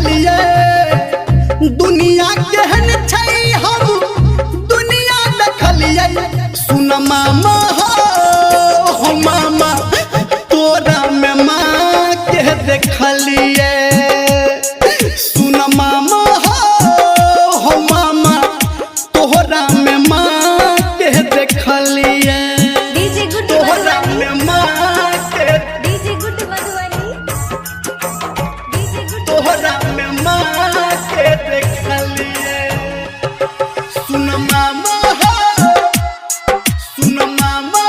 देखलिए दुनिया केहन छै हम दुनिया देखलिए सुन मामा हो मामा तोरा में माँ के देखलिए सुन मामा हो मामा तोहरा में माँ के देखलिए तोहरा में माँ के तोहरा में माँ के देखलिए सुन मामा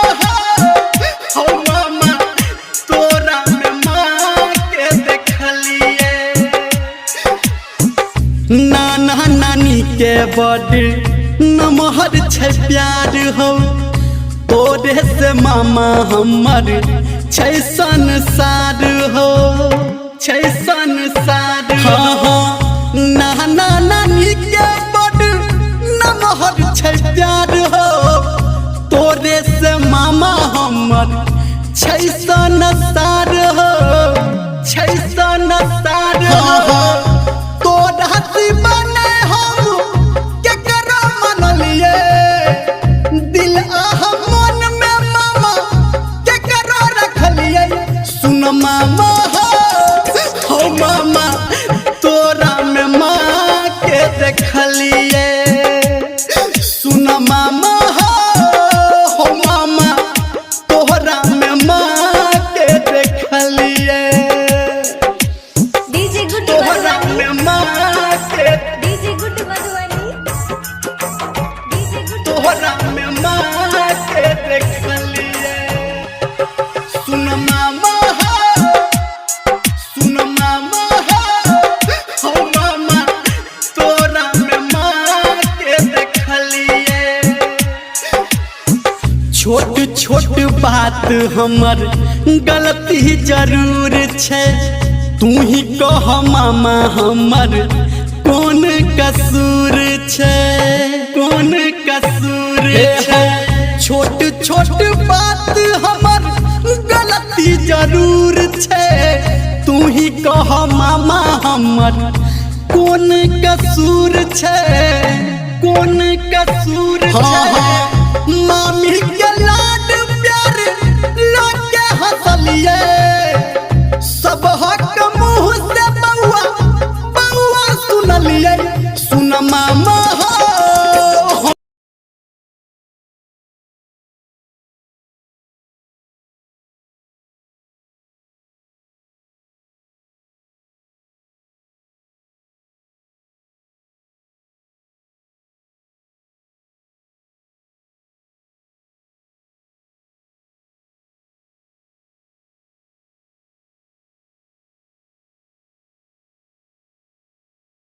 हो मामा तोरा में माँ के देखलिए नाना नानी के बड़ नमहर छै प्यार हो तोरे से मामा हमर छै संसार हो छै संसार हाँ नाना नानी के बड़ नमहर छै प्यार हो तोरे से मामा हमर छै संसार हो छै संसार हो तोरा दीवाना हम केकरा मनलिए दिल मन में मामा केकरा रखलिए सुन मामा हो मामा तोरा में माँ के देखलिए सुन मामा हो मामा तोहरा में माँ के देखलिए तोहरा में माँ के तोहरा में माँ के देखलिए सुन मामा हो मामा तोरा में माँ के देखलिए छोट छोट बात हमर गलती जरूर छै तू ही कह मामा हमर कौन कसूर छै कौन कसूर छै छोट छोट बात हमर गलती जरूर छै तू ही कह मामा हमर कौन कसूर छै कौन कसूर छै मामी के लाड प्यार लाके हंसलिए सब हक मुँह से बउआ सुनलिए सुन मामा